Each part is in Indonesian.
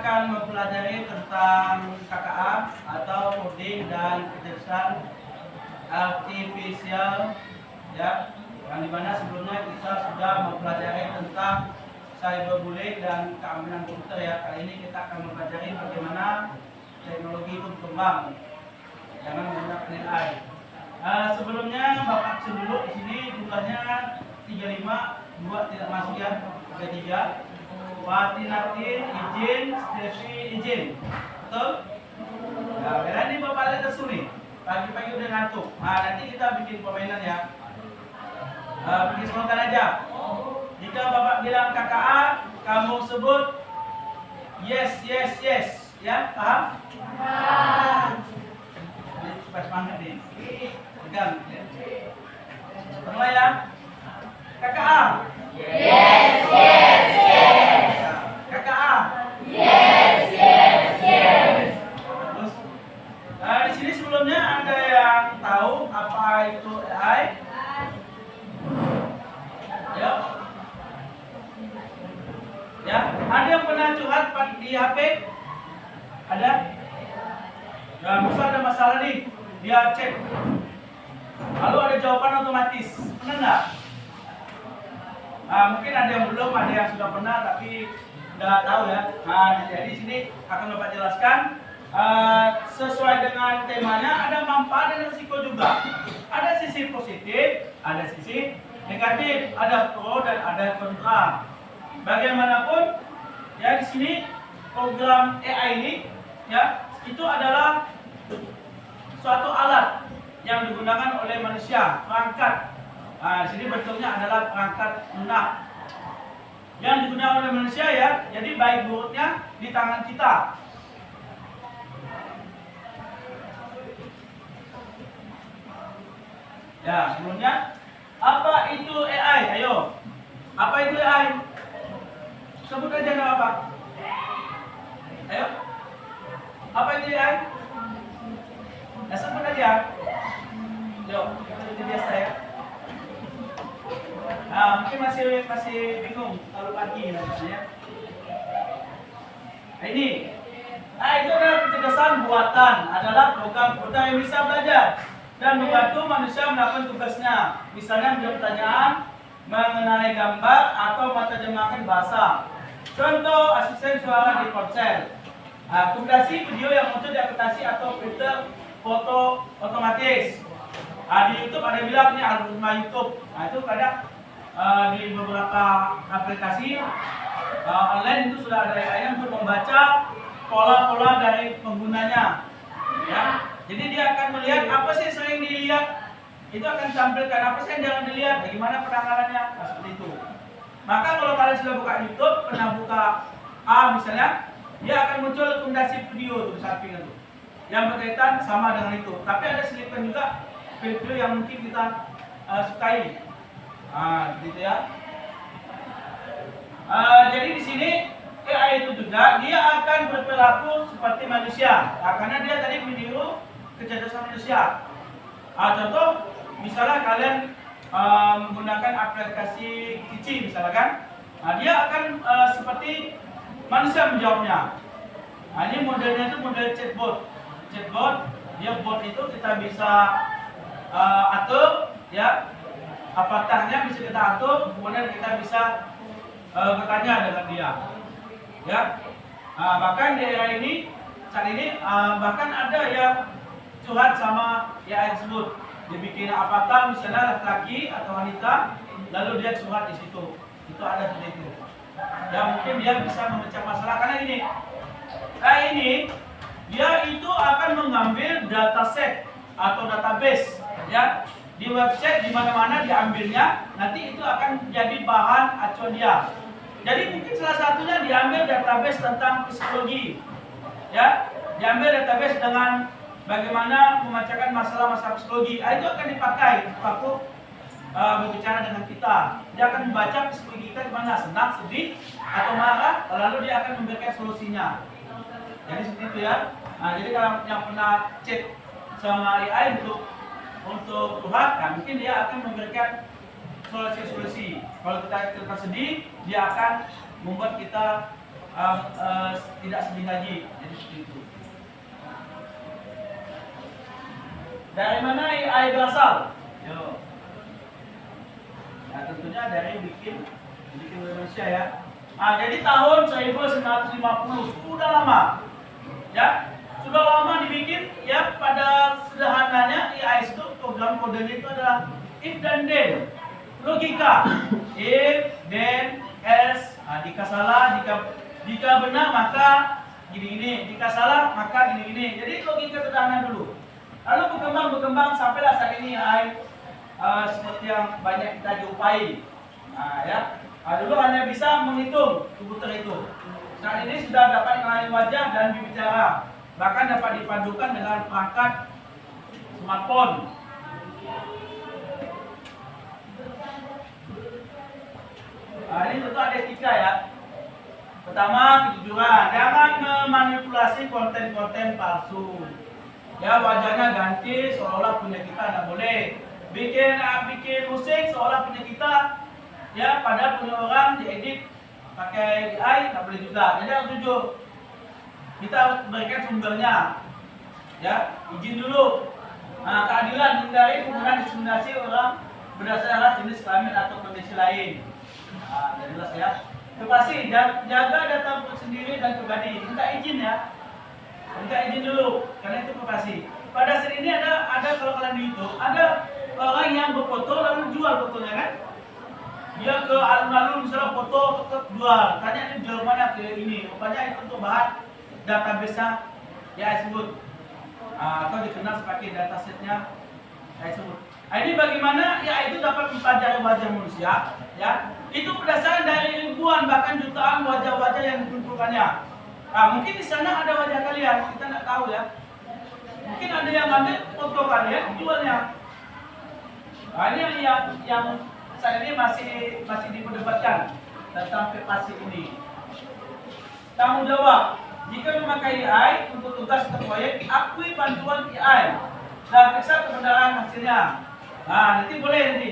akan mempelajari tentang KKA atau coding dan kecerdasan artifisial, ya, yang dimana sebelumnya kita sudah mempelajari tentang cyberbullying dan keamanan komputer, ya. Kali ini kita akan mempelajari bagaimana teknologi itu berkembang dengan menggunakan AI. Sebelumnya Bapak absen dulu di sini, jumlahnya 35, 2 tidak masuk, ya, 33. Fatinatin izin, Stefi izin, betul? Nah, berani Bapak lihat kesu nih, pagi-pagi udah ngantuk. Nah, nanti kita bikin permainan, ya. Bikin spontan aja. Jika Bapak bilang KKA, kamu sebut yes, yes, yes, ya, paham? Ini supaya semangat nih. Pegang. Mulai, ya. KKA. Yes, yes, yes. KKA. Yes, yes, yes. Terus, di sini sebelumnya ada yang tahu apa itu AI? Ya. Ya, ada yang pernah curhat di HP? Ada? Nah, misal ada masalah nih, dia cek. Lalu ada jawaban otomatis. Pernah nggak? Mungkin ada yang belum, ada yang sudah pernah tapi nggak tahu, ya. Nah, jadi di sini akan Bapak jelaskan sesuai dengan temanya. Ada manfaat dan risiko juga. Ada sisi positif, ada sisi negatif, ada pro dan ada kontra. Bagaimanapun, ya, di sini program AI ini, ya, itu adalah suatu alat yang digunakan oleh manusia, perangkat. Nah, di sini bentuknya adalah perangkat lunak yang digunakan oleh manusia, ya. Jadi baik buruknya di tangan kita. Ya, sebelumnya apa itu AI? Ayo, apa itu AI? Sebut aja nama apa? Ayo, apa itu AI? Ya, sebut aja. Yuk, seperti biasa, ya. Mungkin masih bingung kalau pagi namanya. Nah, ini. Nah, itu adalah kecerdasan buatan, adalah program yang bisa belajar dan membantu manusia melakukan tugasnya. Misalnya menjawab pertanyaan, mengenali gambar atau menerjemahkan bahasa. Contoh asisten suara di ponsel. Akumulasi video yang muncul di aplikasi atau filter foto otomatis. Di YouTube ada yang bilang ini algoritma YouTube. Nah, itu kadang di beberapa aplikasi online itu sudah ada AI untuk membaca pola-pola dari penggunanya, ya. Jadi dia akan melihat apa sih yang sering dilihat, itu akan tampilkan apa sih yang jangan dilihat, bagaimana penanganannya, seperti itu. Maka kalau kalian sudah buka YouTube, pernah buka misalnya, dia akan muncul rekomendasi video di samping itu yang berkaitan sama dengan itu. Tapi ada selipan juga video yang mungkin kita sukai. Gitu, ya. Jadi di sini AI itu juga dia akan berperilaku seperti manusia, karena dia tadi meniru kecerdasan manusia. Contoh, misalnya kalian menggunakan aplikasi Cici, misalkan, dia akan seperti manusia menjawabnya. Ini modelnya itu model chatbot. Dia bot itu kita bisa atur, ya. Avatarnya bisa kita atur, kemudian kita bisa bertanya dengan dia, ya. Bahkan di era ini, saat ini, bahkan ada yang curhat sama AI tersebut. Dibikin avatar misalnya laki-laki atau wanita, lalu dia curhat di situ. Itu ada seperti itu. Ya, mungkin dia bisa memecah masalah karena ini dia itu akan mengambil dataset atau database, ya. Di website di mana-mana diambilnya, nanti itu akan jadi bahan acuan dia. Jadi mungkin salah satunya diambil database tentang psikologi, ya. Diambil database dengan bagaimana memecahkan masalah-masalah psikologi. Itu akan dipakai waktu berbicara dengan kita. Dia akan membaca psikologi kita gimana, senang, sedih, atau marah, lalu dia akan memberikan solusinya. Jadi seperti itu, ya. Jadi kalau yang pernah chat sama AI untuk Tuhan, mungkin dia akan memberikan solusi-solusi. Kalau kita sedih, dia akan membuat kita tidak sedih lagi. Jadi seperti itu. Dari mana AI berasal? Yo. Nah, tentunya dari bikin manusia ya. Nah, jadi tahun 1950 sudah lama. Ya, sudah lama dibikin ya. Pada sederhananya AI itu program kodenya itu adalah if dan then. Logika if then else. Nah, jika salah, jika benar maka gini-gini, jika salah maka gini-gini. Jadi logika sederhana dulu. Lalu berkembang sampailah saat ini AI seperti yang banyak kita jumpai. Nah, ya. Dulu hanya bisa menghitung komputer itu. Saat ini sudah dapat mengenali wajah dan berbicara. Bahkan dapat dipadukan dengan perangkat smartphone. Ini tentu ada etika ya. Pertama, kejujuran. Jangan memanipulasi konten-konten palsu. Ya, wajahnya ganti seolah punya kita, nggak boleh. Bikin musik seolah punya kita, ya, padahal punya orang diedit pakai AI, nggak boleh juga. Jadi harus jujur. Kita harus berikan sumbernya, ya, izin dulu. Nah, keadilan, hindari penggunaan diskriminasi orang berdasarkan ras, jenis kelamin atau kondisi lain. Nah, jelas ya. Privasi, jaga data sendiri dan pribadi. Minta izin ya. Minta izin dulu, karena itu privasi. Pada saat ini ada kalau kalian di YouTube, ada orang yang berfoto lalu jual fotonya kan? Dia ke alun-alun misalnya foto tetap jual. Tanya ini jual mana ke ini? Rupanya itu untuk bahan database-nya ya sebut. Atau dikenal sebagai datasetnya ya sebut. Ini bagaimana ya itu dapat mempelajari wajah manusia, ya. Itu berdasarkan dari ribuan bahkan jutaan wajah-wajah yang dikumpulkannya. Mungkin di sana ada wajah kalian, kita nggak tahu ya. Mungkin ada yang ambil foto kalian, jualnya. Ini yang saat ini masih diperdebatkan tentang privasi ini. Tanggung jawab. Jika memakai AI untuk tugas atau proyek, akui bantuan AI dan periksa kebenaran hasilnya. Nanti boleh nanti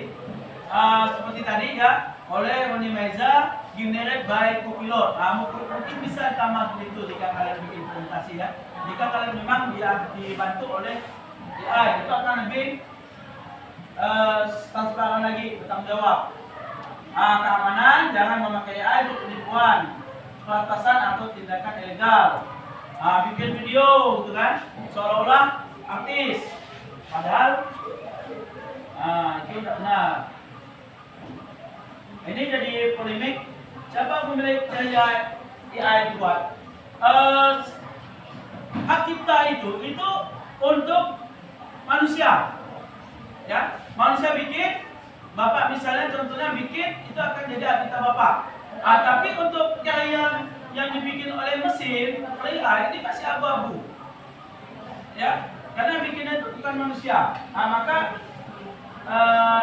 seperti tadi ya, oleh Roni Meza, generate by Copilot. Mungkin bisa sama begitu jika kalian bikin presentasi ya. Jika kalian memang dibantu oleh AI, itu akan lebih transparan lagi, bertanggung jawab. Keamanan, jangan memakai AI untuk penipuan, pelantasan atau tindakan ilegal. Bikin video gitu kan, seolah-olah artis, padahal itu tidak benar. Ini jadi polemik. Siapa pemilik karya AI dibuat? Hak cipta itu untuk manusia. Ya, manusia bikin, bapak misalnya contohnya bikin, itu akan jadi hak cipta bapak. Tapi untuk karya yang dibikin oleh mesin, oleh AI ini masih abu-abu. Ya, karena bikinnya itu bukan manusia. Maka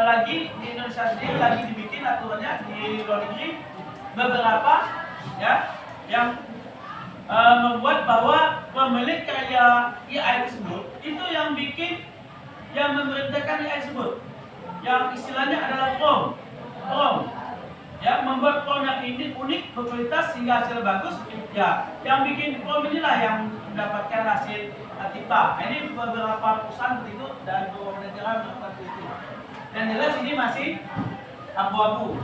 lagi di Indonesia sendiri lagi dibikin aturannya di luar negeri beberapa ya yang membuat bahwa pemilik karya AI tersebut itu yang bikin, yang memerintahkan AI tersebut, yang istilahnya adalah prompt ya, membuat prompt yang ini unik, berkualitas sehingga hasil bagus ya, yang bikin prompt inilah yang mendapatkan hasil cipta. Ini beberapa perusahaan begitu dan beberapa negara melakukan itu. Dan jelas ini masih abu-abu.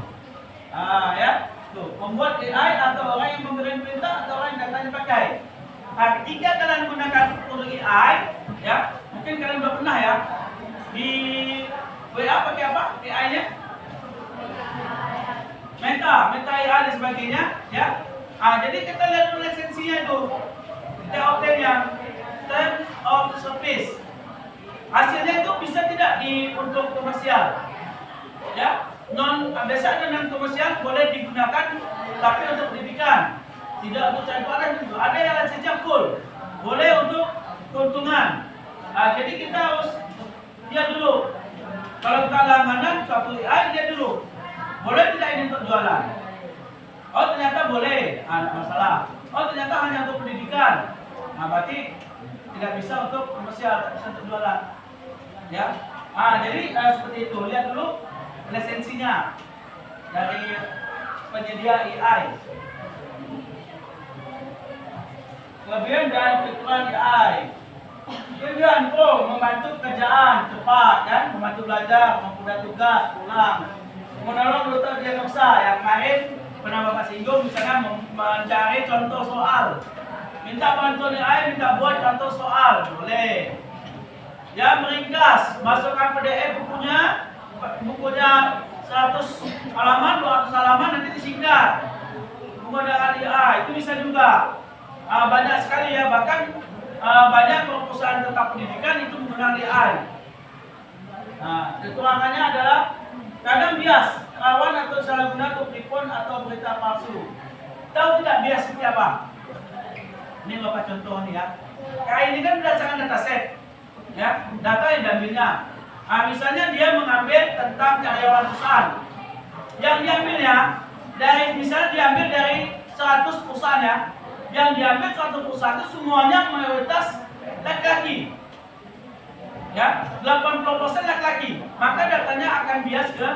Ya, tuh membuat AI atau orang yang memberi perintah atau orang yang datang dipakai. Ketika kalian menggunakan produk AI, ya, mungkin kalian sudah pernah ya di WA pakai apa? AI-nya? Meta AI dan sebagainya, ya. Jadi kita lihat dulu lisensinya itu, TOT-nya, Terms of Service. Hasilnya itu bisa tidak untuk komersial, ya. Biasa ada non komersial boleh digunakan, tapi untuk pendidikan, tidak untuk cari barang itu. Ada yang lisensinya full, boleh untuk keuntungan. Jadi kita harus lihat dulu. Kalau kita langganan suatu AI, lihat dulu, boleh tidak ini untuk jualan? Oh ternyata boleh, tidak masalah. Oh ternyata hanya untuk pendidikan, berarti tidak bisa untuk komersial, tidak bisa untuk jualan. Ya, jadi seperti itu. Lihat dulu lisensinya dari penyedia AI. kelebihan dan kekurangan AI. Tujuan membantu kerjaan cepat, kan? Membantu belajar, mempermudah tugas, pulang, menolong dokter diagnosa. Yang kemarin pernah Bapak singgung, misalnya mencari contoh soal, minta bantuan AI, minta buat contoh soal, boleh. Ya, meringkas, masukkan PDF bukunya 100 halaman, 200 halaman, nanti disingkat menggunakan AI, itu bisa juga. Banyak sekali ya, bahkan banyak perusahaan tetap pendidikan itu menggunakan AI. Nah, kekurangannya adalah kadang bias, rawan atau salah guna untuk telepon atau berita palsu. Tahu tidak bias seperti apa? Ini Bapak contoh nih ya. AI ini kan berdasarkan dataset, ya, data yang diambilnya. Misalnya dia mengambil tentang karyawan perusahaan. Yang diambilnya dari, misalnya diambil dari 100 perusahaan ya. Yang diambil 100 perusahaan itu semuanya mayoritas laki-laki. Ya, 80% laki-laki. Maka datanya akan bias ke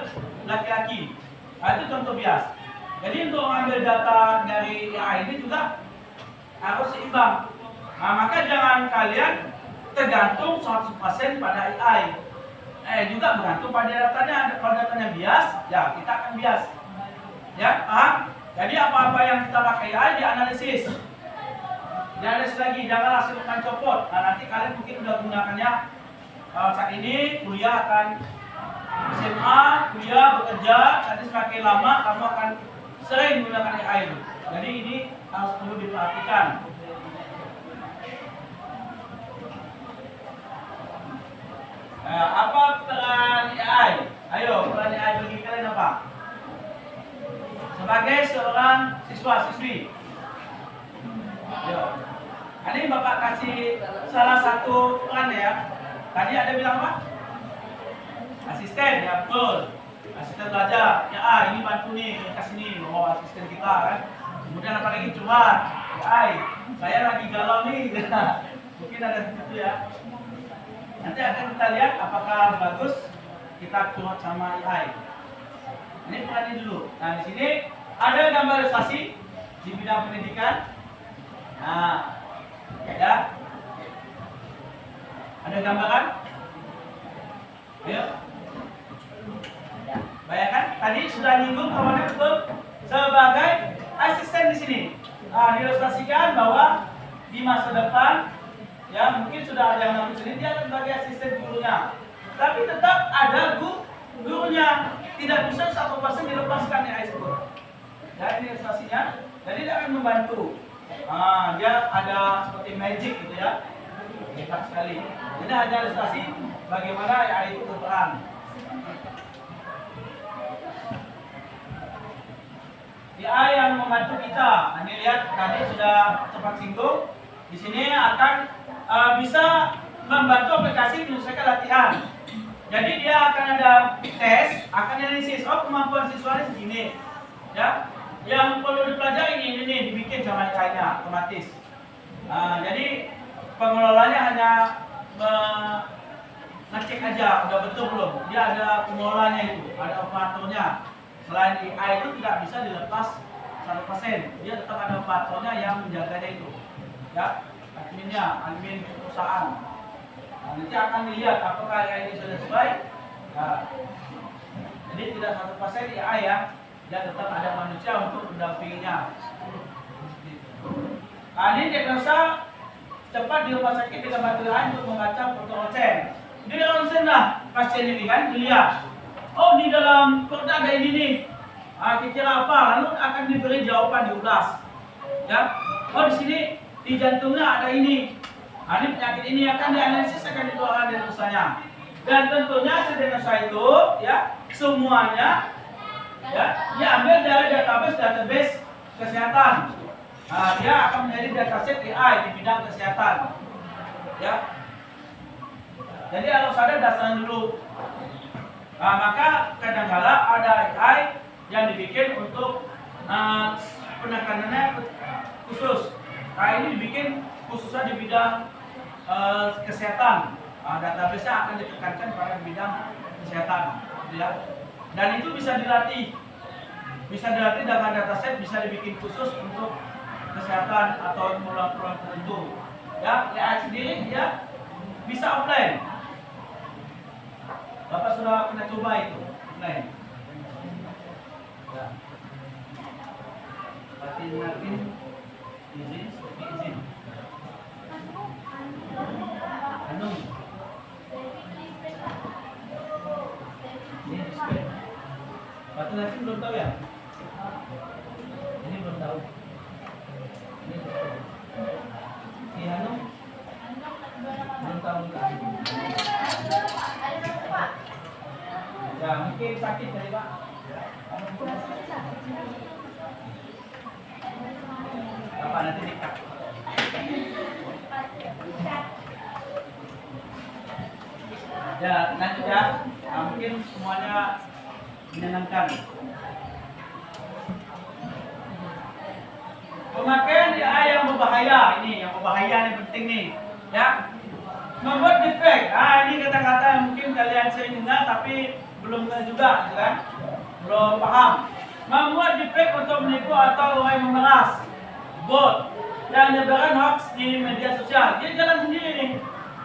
laki-laki. Itu contoh bias. Jadi untuk mengambil data dari AI ini juga harus seimbang. Maka jangan kalian tergantung 100% pada AI. Juga bergantung pada datanya. Kalau datanya bias, ya kita akan bias. Ya, paham? Jadi apa-apa yang kita pakai AI dianalisis. Dianalisis lagi, jangan langsung copot. Nanti kalian mungkin udah gunakannya saat ini, kuliah akan SMA, kuliah, bekerja, nanti semakin lama kamu akan sering menggunakan AI. Jadi ini harus perlu diperhatikan. Apa peran AI? Ayo, peran AI bagi kalian apa? Sebagai seorang siswa-siswi. Ini Bapak kasih salah satu peran ya. Tadi ada bilang apa? Asisten, ya betul. Asisten belajar. Ya, ini bantu nih, kasih nih, mau asisten kita kan. Kemudian apa lagi? Curhat. Ya, saya lagi galau nih. Mungkin ada seperti itu ya. Nanti akan kita lihat apakah bagus kita curhat sama AI. Ini perannya dulu. Nah, di sini ada gambar ilustrasi di bidang pendidikan. Nah, ya. Ada gambaran? Ayo. Bayangkan tadi sudah nyinggung kawannya betul sebagai asisten di sini. Diilustrasikan bahwa di masa depan ya mungkin sudah ada yang namanya sendiri dia sebagai asisten gurunya. Tapi tetap ada gurunya. Tidak bisa 100% dilepaskan AI tersebut. Ya, ini ilustrasinya. Jadi dia akan membantu. Dia ada seperti magic gitu ya. Hebat sekali. Ini hanya ilustrasi bagaimana AI itu berperan. AI yang membantu kita. Ini lihat tadi sudah sempat singgung. Di sini akan bisa membantu aplikasi menyelesaikan latihan. Jadi dia akan ada tes, akan analisis. Kemampuan siswa segini. Ya, yang perlu dipelajari ini dibikin sama AI-nya otomatis. Jadi pengelolanya hanya ngecek aja udah betul belum. Dia ada pengelolanya itu, ada operatornya. Selain AI itu tidak bisa dilepas 100%. Dia tetap ada operatornya yang menjaganya itu. Ya, admin perusahaan. Nanti akan dilihat apakah AI ini sudah sesuai. Jadi tidak 100% AI ya. Dia tetap ada manusia untuk mendampinginya. Ini diagnosa cepat di rumah sakit dengan bantu AI untuk membaca foto ronsen. Di ronsen lah pasien ini kan dilihat. Di dalam perut ada ini nih. Kira apa? Lalu akan diberi jawaban diulas. Ya. Di sini di jantungnya ada ini. Ini penyakit ini akan dianalisis, akan dikeluarkan diagnosanya. Dan tentunya diagnosa itu ya semuanya ya diambil dari database kesehatan. Dia akan menjadi dataset AI di bidang kesehatan. Ya. Jadi harus ada dasarnya dulu. Maka kadang-kala ada AI yang dibikin untuk penekanannya khusus. Ini dibikin khususnya di bidang kesehatan. Database-nya akan ditekankan pada bidang kesehatan. Ya. Dan itu bisa dilatih dengan dataset, bisa dibikin khusus untuk kesehatan atau keperluan tertentu. Ya, AI sendiri ya bisa offline. Bapak sudah pernah coba itu offline. Ya. Batin izin, seperti izin. Anu. Ini display. Batin nanti belum tahu ya? Ini belum tahu. Ini display. Si Anu belum tahu juga. Ya mungkin sakit kali Pak. Bapak nanti dikat. Ya lanjut ya. Mungkin semuanya menyenangkan. Pemakaian AI yang berbahaya ini, yang berbahaya ini penting nih, ya. Membuat defect. Ini kata-kata yang mungkin kalian sering dengar tapi belum tahu juga, gitu kan? Belum paham. Membuat defect untuk menipu atau memeras, bot, yang menyebarkan hoax di media sosial. Dia jalan sendiri nih.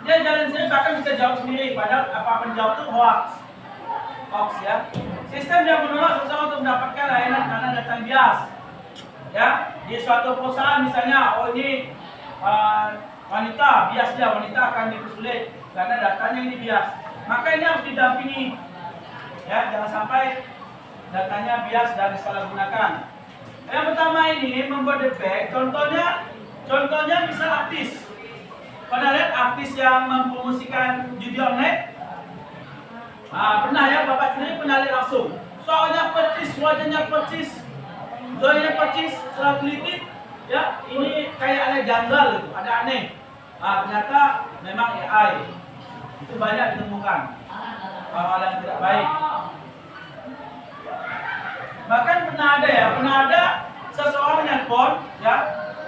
Dia jalan sendiri bahkan bisa jawab sendiri. Padahal apa penjawab itu hoax ya. Sistem yang menolak seseorang untuk mendapatkan layanan karena data yang bias. Ya, di suatu perusahaan misalnya, ini wanita bias dia, wanita akan dipersulit karena datanya ini bias. Maka ini harus didampingi. Ya, jangan sampai datanya bias dan disalahgunakan. Yang pertama ini membuat defect. Contohnya misal artis. Pernah lihat artis yang mempromosikan judi online? Pernah ya, Bapak sendiri pernah lihat langsung. Soalnya percis, wajahnya percis, zonya percis, setelah teliti, ya ini kayak ada janggal gitu, ada aneh. Ternyata memang AI. Itu banyak ditemukan hal-hal yang tidak baik. Bahkan pernah ada seseorang yang ya,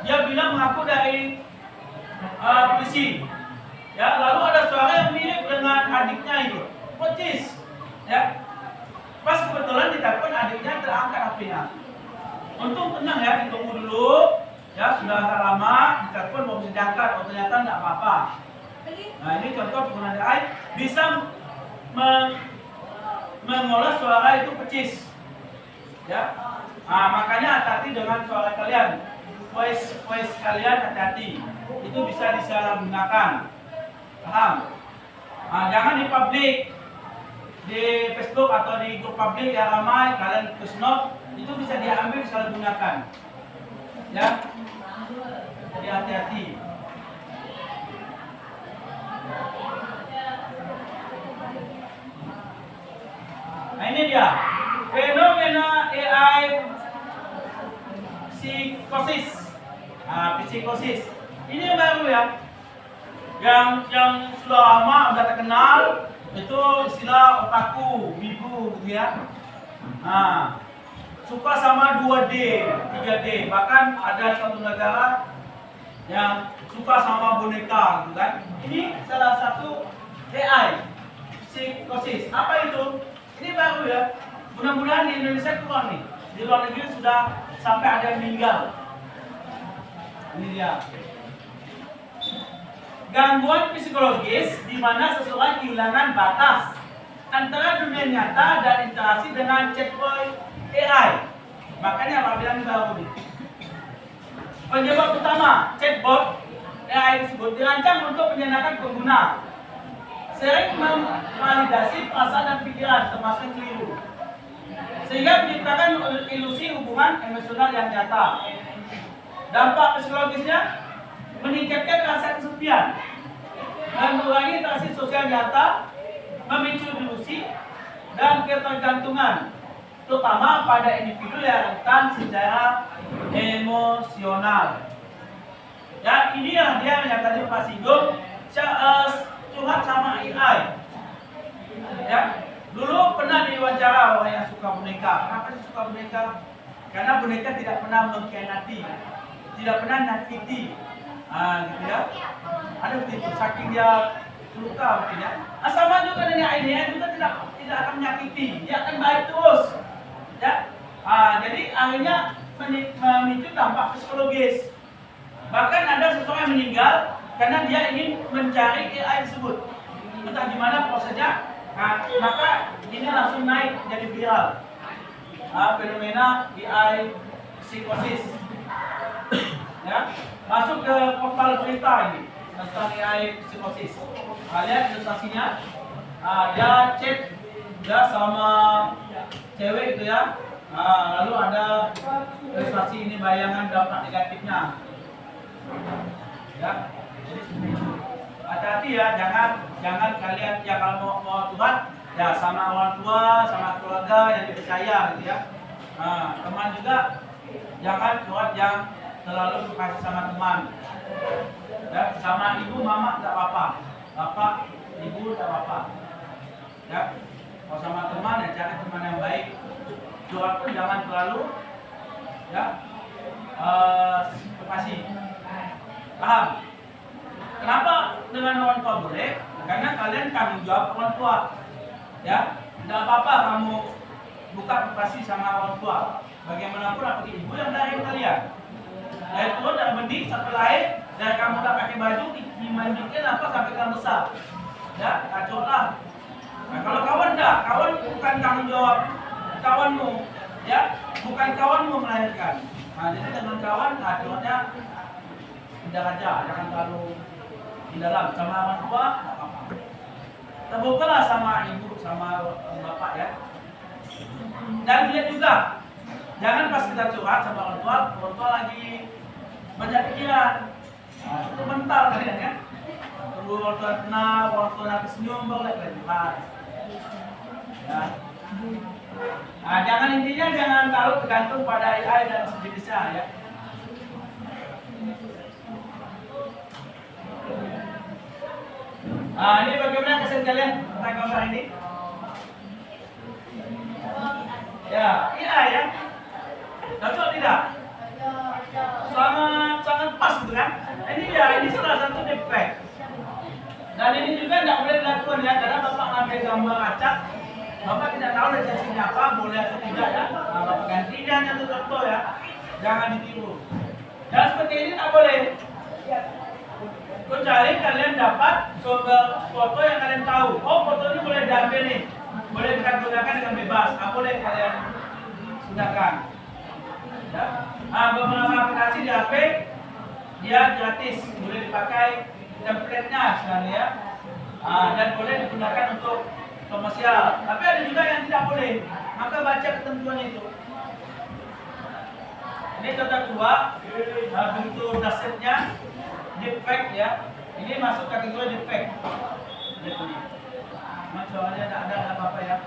dia bilang mengaku dari polisi. Ya, lalu ada suara yang mirip dengan adiknya itu, percis. Ya, pas kebetulan ditelepon adiknya terangkat HP-nya. Untung tenang ya, ditunggu dulu. Ya, sudah agak lama ditelepon mau bisa diangkat, ternyata tidak apa-apa. Nah, ini contoh penggunaan AI bisa mengolah suara itu percis. Ya, makanya hati-hati dengan suara kalian. Voice kalian hati-hati. Itu bisa disalahgunakan. Paham? Jangan di publik, di Facebook atau di grup publik yang ramai kalian push note, itu bisa diambil disalahgunakan. Ya, jadi hati-hati. Nah ini dia fenomena AI psikosis. Psikosis ini baru ya, yang sudah lama sudah terkenal itu istilah otaku, wibu gitu ya. Suka sama 2D, 3D, bahkan ada suatu negara yang suka sama boneka gitu kan. Ini salah satu AI psikosis. Apa itu? Ini baru ya. Mudah-mudahan di Indonesia kurang nih. Di luar negeri sudah sampai ada yang meninggal. Ini dia. Gangguan psikologis di mana seseorang kehilangan batas antara dunia nyata dan interaksi dengan chatbot AI. Makanya apa bilang baru nih. Penyebab utama chatbot AI tersebut dirancang untuk menyenangkan pengguna, sering memvalidasi perasaan dan pikiran termasuk keliru, sehingga menciptakan ilusi hubungan emosional yang nyata. Dampak psikologisnya meningkatkan rasa kesepian dan mengurangi interaksi sosial nyata, memicu delusi dan ketergantungan, terutama pada individu yang rentan secara emosional. Ya, ini yang tadi Pak Sigum curhat sama AI. Ya, dulu pernah diwawancara orang yang suka boneka. Kenapa sih suka boneka? Karena boneka tidak pernah mengkhianati, tidak pernah nyakiti. Gitu ya. Ada begitu, saking dia luka mungkin ya. Sama juga dengan AI juga tidak akan menyakiti, dia akan baik terus. Ya, jadi akhirnya memicu dampak psikologis. Bahkan ada seseorang yang meninggal karena dia ingin mencari AI tersebut. Entah gimana prosesnya, maka ini langsung naik jadi viral. Fenomena AI psikosis. Ya, masuk ke portal berita ini tentang AI psikosis. Lihat ilustrasinya. Dia chat dia sama cewek gitu ya. Lalu ada ilustrasi ini bayangan dampak negatifnya. Ya, jadi seperti itu. Hati-hati ya, jangan kalian ya kalau mau curhat ya sama orang tua, sama keluarga yang dipercaya gitu ya. Teman juga jangan curhat yang terlalu berkasih sama teman. Ya, sama ibu mama tidak apa-apa, bapak ibu tidak apa-apa. Ya, kalau sama teman ya cari teman yang baik. Curhat pun jangan terlalu ya berkasih. Paham? Kenapa dengan orang tua boleh? Karena kalian tanggung jawab orang tua. Ya, tidak apa-apa kamu buka privasi sama orang tua. Bagaimanapun aku ibu yang dari kalian. Dari turun dari benih sampai lahir, dari kamu tak pakai baju dimandikan apa sampai kamu besar. Ya, kacau lah. Nah, kalau kawan enggak, kawan bukan tanggung jawab kawanmu, ya, bukan kawanmu melahirkan. Nah, jadi dengan kawan, curhatnya tidak aja, jangan terlalu di dalam sama orang tua, tak apa-apa. Terbukalah sama ibu, sama bapak ya. Dan lihat juga, jangan pas kita curhat sama orang tua lagi banyak pikiran. Nah, itu mental kalian ya. Tunggu orang tua kenal, orang tua nanti senyum, baru lihat curhat. Ya. Nah, intinya jangan terlalu tergantung pada AI dan sejenisnya ya. Ini bagaimana kesan kalian tentang gambar ini? Ya, iya ya. Cocok tidak? Sangat pas gitu kan? Ini salah satu defect. Dan ini juga tidak boleh dilakukan ya, karena bapak ambil gambar acak, bapak tidak tahu resesinya apa, boleh atau tidak ya. Nah, bapak ganti dia hanya untuk foto ya, jangan ditiru. Dan seperti ini tak boleh. Kecuali kalian dapat sumber foto yang kalian tahu. Oh, foto ini boleh diambil nih, boleh digunakan dengan bebas. Apa boleh kalian gunakan? Ya. Beberapa aplikasi di HP dia gratis, boleh dipakai template-nya sebenarnya ya. Dan boleh digunakan untuk komersial. Tapi ada juga yang tidak boleh. Maka baca ketentuan itu. Ini contoh kedua, bentuk dashboardnya defect ya. Ini masuk kategori defect. Soalnya tidak ada apa-apa ya.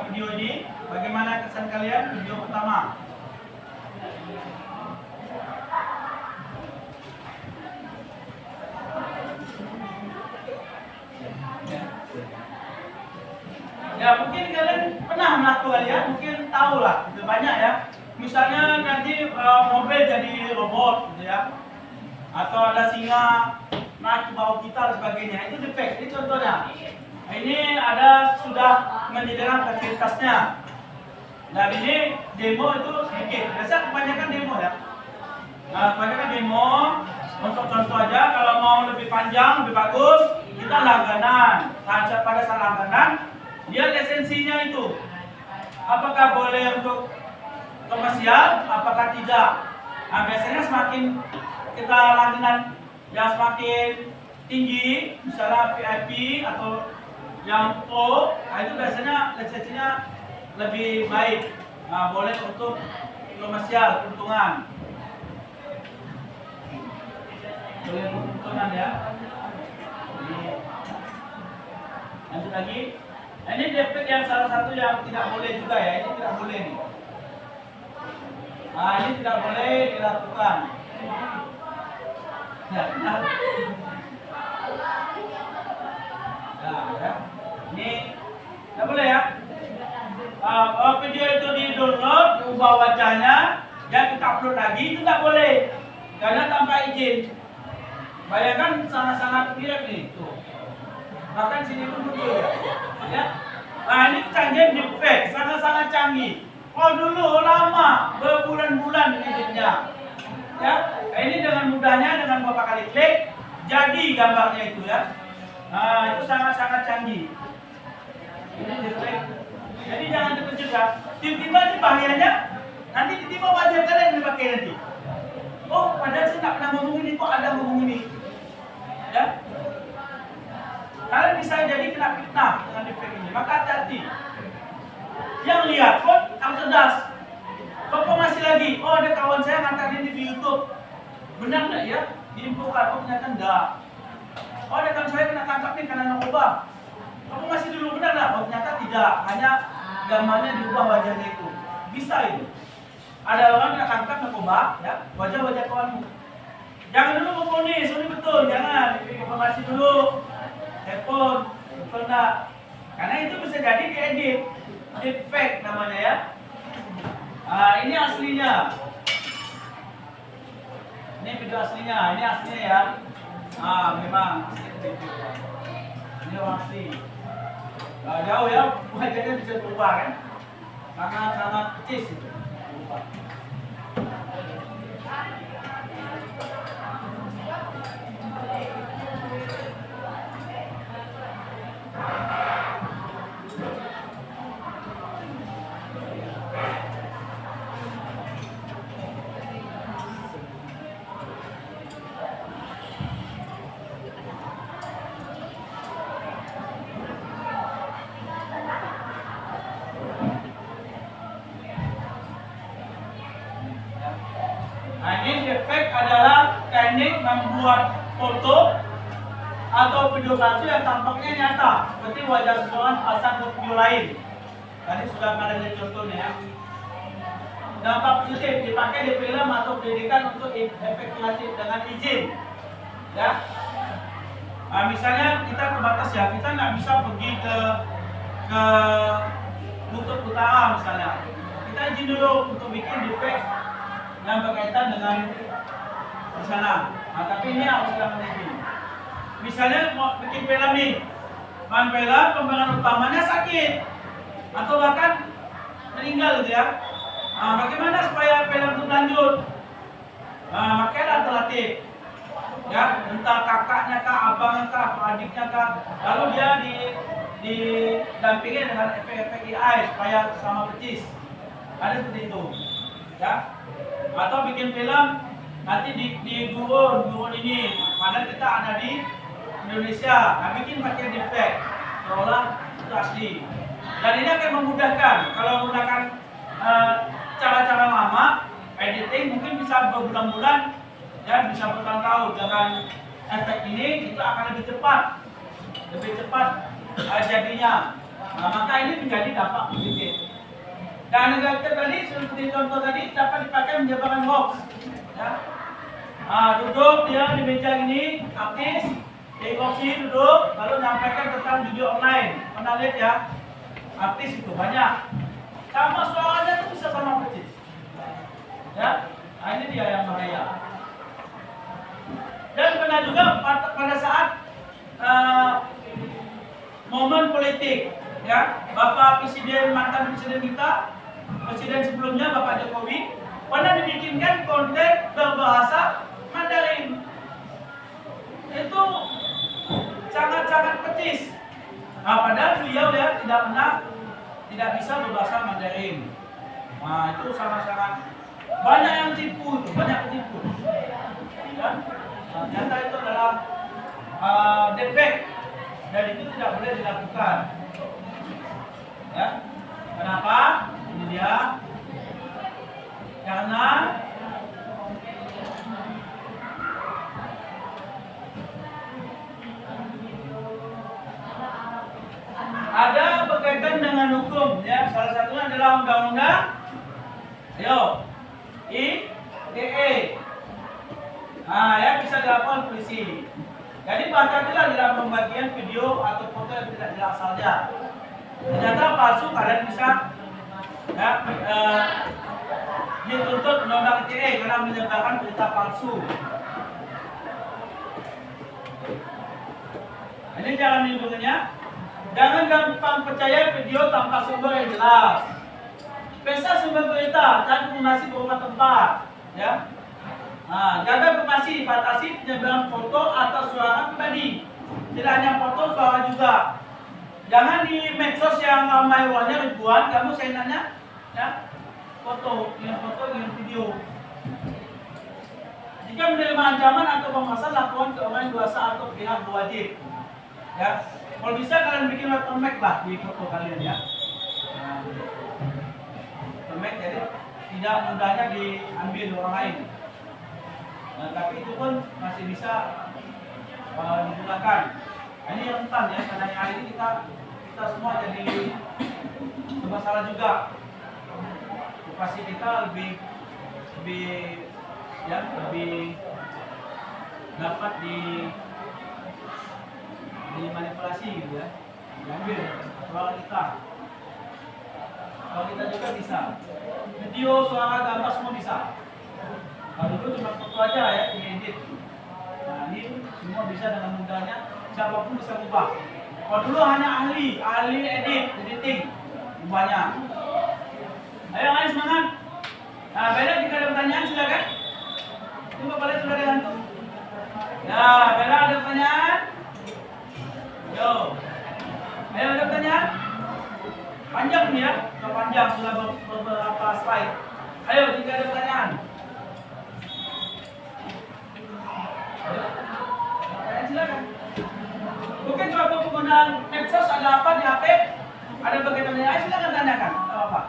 Video ini, bagaimana kesan kalian video pertama? Ya mungkin kalian pernah melakukan ya, mungkin tahu lah, itu banyak ya. Misalnya nanti mobil jadi robot, gitu ya, atau ada singa naik ke bawah kita dan sebagainya. Itu defect. Ini contohnya. Ini ada sudah menyediakan fasilitasnya. Dan ini demo itu sedikit. Biasa kebanyakan demo ya. Nah, kebanyakan demo untuk contoh aja. Kalau mau lebih panjang, lebih bagus, kita langganan. Nah, pada saat langganan, dia lisensinya itu apakah boleh untuk komersial, apakah tidak. Nah, biasanya semakin kita langganan yang semakin tinggi, misalnya VIP atau yang Pro, nah itu biasanya lisensinya lebih baik. Nah, boleh untuk komersial, keuntungan. Boleh keuntungan ya. Lanjut lagi. Nah, ini defek yang salah satu yang tidak boleh juga ya. Ini tidak boleh nih. Nah, ini tidak boleh dilakukan. Ya, nah. Nah, ya. Ini tidak boleh ya. Video itu di download, diubah wajahnya, yang kita upload lagi itu tidak boleh karena tanpa izin. Bayangkan sangat-sangat mirip nih, tuh. Bahkan sini pun betul ya. Nah, ini canggih deepfake, sangat-sangat canggih. Oh dulu lama, berbulan-bulan editnya. Ya, ini dengan mudahnya dengan beberapa kali klik jadi gambarnya itu ya. Nah, itu sangat-sangat canggih. Ini deepfake. Jadi jangan terkejut ya. Tiba-tiba ini bahayanya, nanti tiba-tiba wajah kalian yang dipakai nanti. Oh, padahal saya nggak pernah ngomong ini, kok ada ngomong ini. Ya, kalian bisa jadi kena fitnah dengan deepfake ini. Maka hati-hati. Yang lihat pun harus cerdas. Konfirmasi lagi. Oh, ada kawan saya ngangkat ini di YouTube. Benar nggak ya? Diinfokan. Oh, ternyata enggak. Oh, ada kawan saya kena tangkap nih karena narkoba. Kamu masih dulu benar nggak? Oh, ternyata tidak. Hanya gambarnya diubah wajahnya itu. Bisa itu. Ada orang kena tangkap narkoba, ya, wajah-wajah kawanmu. Jangan dulu ngomong nih, sorry betul, jangan. Informasi dulu. Telepon, betul enggak? Karena itu bisa jadi diedit. Deepfake namanya ya. Ini aslinya. Ini video aslinya, ini aslinya ya. Memang asli. Ini orang asli. Jauh ya, wajahnya bisa berubah kan? Sangat-sangat kecil itu. Berubah. Nah, ini deepfake adalah teknik membuat foto atau video palsu yang tampaknya nyata, seperti wajah seseorang pasang ke video lain. Tadi sudah ada lihat contohnya ya. Dampak positif dipakai di film atau pendidikan untuk efek kreatif dengan izin. Ya. Nah, misalnya kita terbatas ya, kita nggak bisa pergi ke Lutut Utara misalnya. Kita izin dulu untuk bikin deepfake yang berkaitan dengan di sana. Nah, tapi ini harus dengan izin. Misalnya mau bikin film nih, bahan film pemeran utamanya sakit atau bahkan meninggal gitu ya. Nah, bagaimana supaya film itu lanjut? Nah, makanya alternatif. Ya, entah kakaknya kah, abangnya kah, atau adiknya kah, lalu dia didampingi dengan efek-efek AI supaya sama percis. Ada seperti itu. Ya. Atau bikin film nanti di gurun ini, padahal kita ada di Indonesia, nah bikin pakai deepfake seolah itu asli. Dan ini akan memudahkan kalau menggunakan cara-cara lama editing mungkin bisa berbulan-bulan ya, bisa bertahun-tahun. Dengan efek ini itu akan lebih cepat jadinya. Nah, maka ini menjadi dampak positif. Dan negatif tadi seperti contoh tadi dapat dipakai menyebarkan hoax. Ya. Duduk dia di meja ini, artis, di kursi duduk, lalu menyampaikan tentang judi online. Pernah lihat ya? Artis itu banyak. Sama suaranya itu bisa sama persis. Ya, nah, ini dia yang bahaya. Dan pernah juga pada saat momen politik, ya, Bapak Presiden, mantan Presiden kita, Presiden sebelumnya Bapak Jokowi pernah dibikinkan konten berbahasa Mandarin. Itu tulis. Nah, padahal beliau ya tidak bisa berbahasa Mandarin. Nah, itu sangat-sangat banyak yang tipu itu, banyak tipu. Ya. Nah, ternyata itu adalah defek dan itu tidak boleh dilakukan. Ya. Kenapa? Ini dia. Karena ada berkaitan dengan hukum, ya. Salah satunya adalah undang-undang ITE. Nah, ya bisa dilakukan polisi. Jadi hati-hatilah dalam pembagian video atau foto yang tidak jelas saja. Ternyata palsu, kalian bisa ya dituntut undang-undang ITE karena menyebarkan berita palsu. Ini jangan lindunginya. Jangan gampang percaya video tanpa sumber yang jelas. Periksa sumber berita, cari informasi beberapa tempat, ya. Nah, jaga privasi, batasi penyebaran foto atau suara pribadi. Tidak hanya foto, suara juga. Jangan di medsos yang ramai warnanya ribuan, kamu seenaknya, ya, foto, yang video. Jika menerima ancaman atau pemaksaan, laporan ke orang yang kuasa atau pihak berwajib. Ya, kalau bisa kalian bikin watermark lah di foto kalian ya. Watermark jadi tidak mudahnya diambil orang lain. Nah, tapi itu pun masih bisa digunakan. Nah, ini rentan ya, karena hari ini kita semua jadi bermasalah juga. Privasi kita lebih dapat dimanipulasi gitu ya, diambil suara kita. Kalau kita juga bisa, video, suara, gambar semua bisa. Kalau dulu cuma foto aja ya, diedit. Nah, ini semua bisa dengan mudahnya, siapapun bisa ubah. Kalau dulu hanya ahli editing, ubahnya. Ayo guys, semangat. Nah, Bella jika ada pertanyaan silakan. Coba kalian sudah dihantu. Ya, Bella ada pertanyaan? Yo. Ayo ada pertanyaan? Panjang nih ya, sudah panjang, sudah beberapa slide. Ayo jika ada pertanyaan. Silakan. Mungkin suatu penggunaan medsos ada apa di HP? Ada bagaimana? Ayo silakan tanyakan. Apa?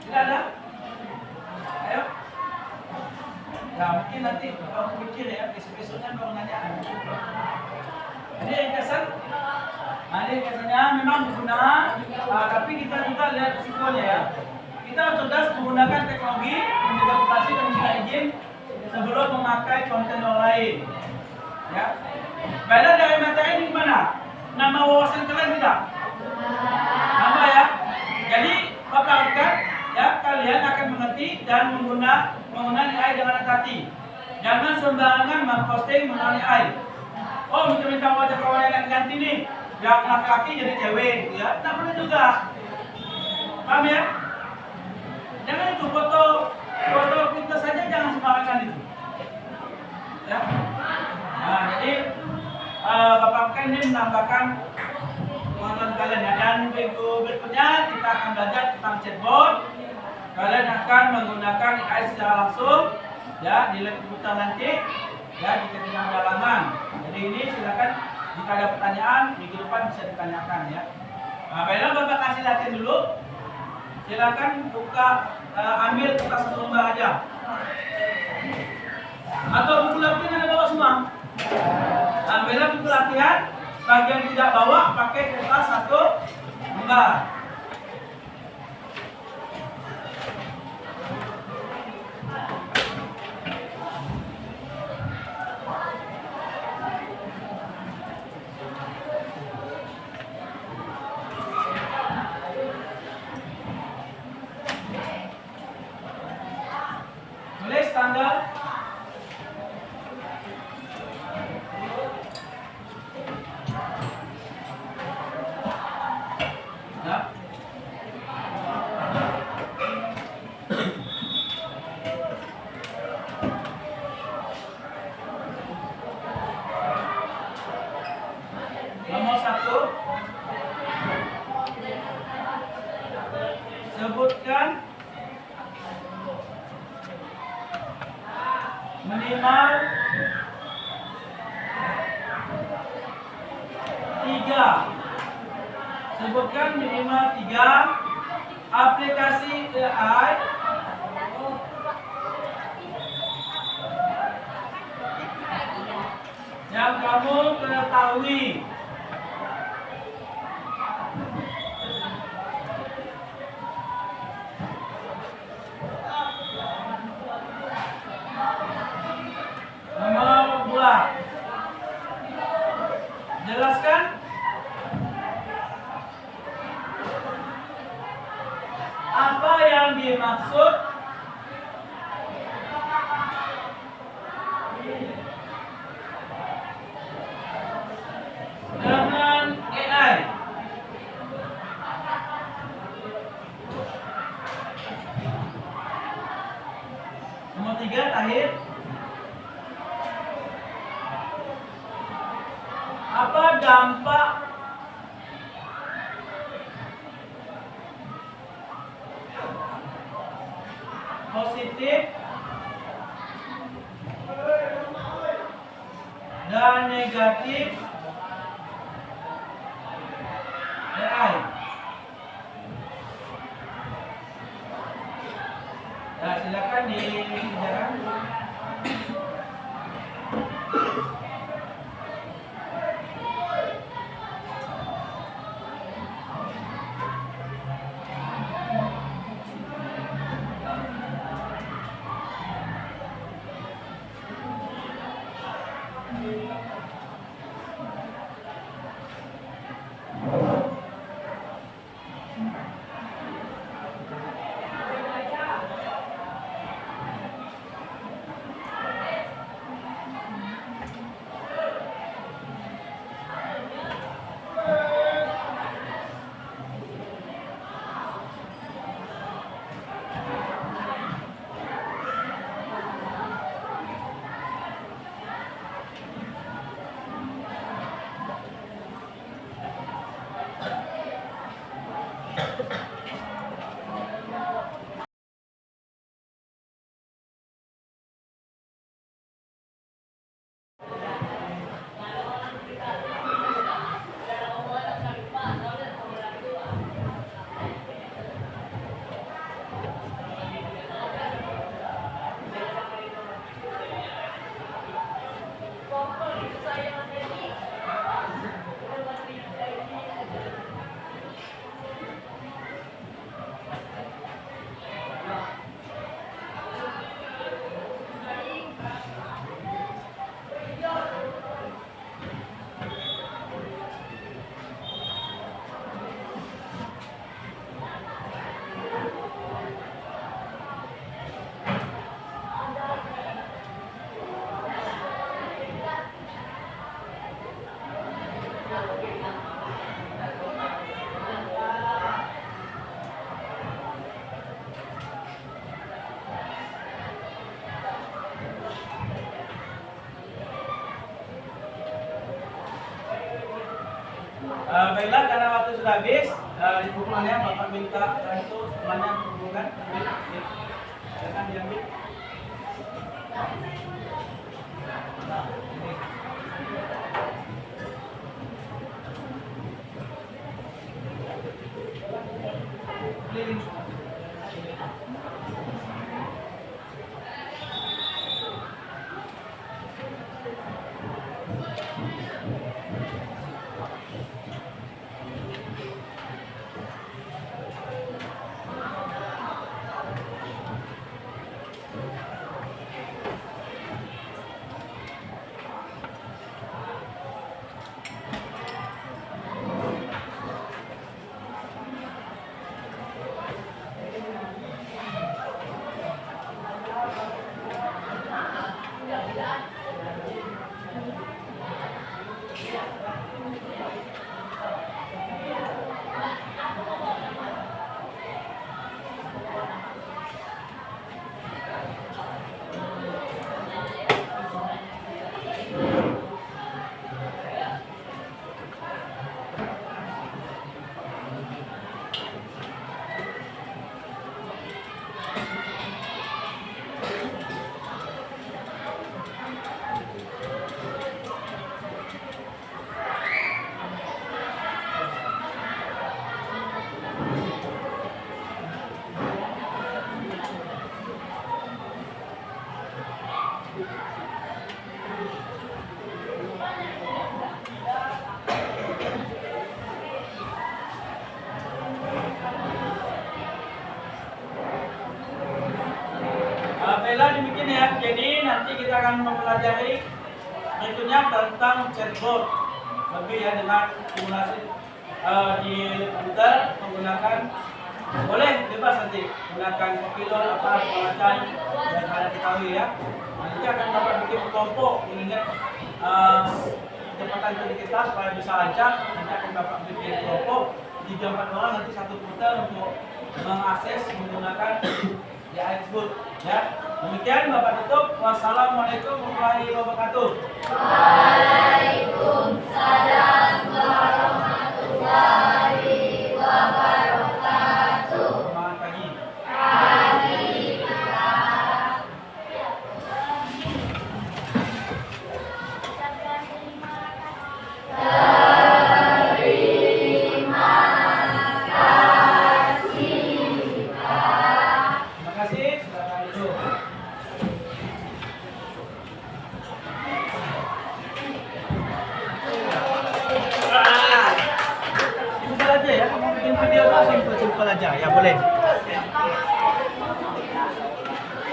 Tidak ada? Ayo. Ya mungkin nanti kalau pikir ya besok-besoknya kalau nanya. Ini ringkasan. Nah, ini ringkasannya memang berguna, tapi kita juga lihat risikonya ya. Kita cerdas menggunakan teknologi, menginterpretasi dan minta izin sebelum memakai konten orang lain. Ya. Beda dari materi ini gimana? Nama wawasan kalian tidak? Nama ya. Jadi paparkan ya, kalian akan mengerti dan menggunakan AI dengan hati-hati. Jangan sembarangan memposting mengenai AI. Oh, minta wajah kawan yang ganti nih, yang laki-laki jadi cewek, ya, tak boleh juga. Paham ya? Jangan itu foto kita saja jangan sembarangan itu. Ya. Nah, jadi Bapak ini menambahkan pengetahuan kalian ya. Dan berikutnya kita akan belajar tentang chatbot. Kalian akan menggunakan AI secara langsung ya di lab komputer nanti ya di ketinggalan halaman. Jadi ini silakan jika ada pertanyaan minggu depan bisa ditanyakan ya. Nah, baiklah Bapak kasih latihan dulu. Silakan buka ambil kertas satu lembar aja. Atau buku latihan ada bawa semua. Ambillah buku latihan, bagian tidak bawa pakai kertas satu lembar. Tulis tanggal. Ya. 3. Sebutkan minimal 3 aplikasi AI yang kamu ketahui. Nomor 2. Jelaskan apa yang dimaksud dengan AI. Nomor 3, Tahir. Apa dampak positif dan negatif AI? Ya, silakan dikerjakan. Baiklah, karena waktu sudah habis, hukumannya Bapak minta itu semuanya hubungan. Silakan diambil. Nah, ini. Keliling. mempelajari berikutnya tentang chatbot lebih ya dengan simulasi di komputer menggunakan boleh bebas nanti gunakan Copilot apa macam yang kalian ketahui ya. Nanti akan dapat bikin kelompok mengingat kecepatan kita supaya bisa lancar. Nanti akan dapat bikin kelompok 3-4 orang nanti satu komputer untuk mengakses menggunakan AI tersebut ya. Demikian Bapak tutup. Wassalamualaikum warahmatullahi wabarakatuh. Waalaikumsalam warahmatullahi wabarakatuh. Selamat pagi. Terima kasih. Silakan duduk. Simpel aja ya, kamu bikin video tuh simpel-simpel aja, ya boleh.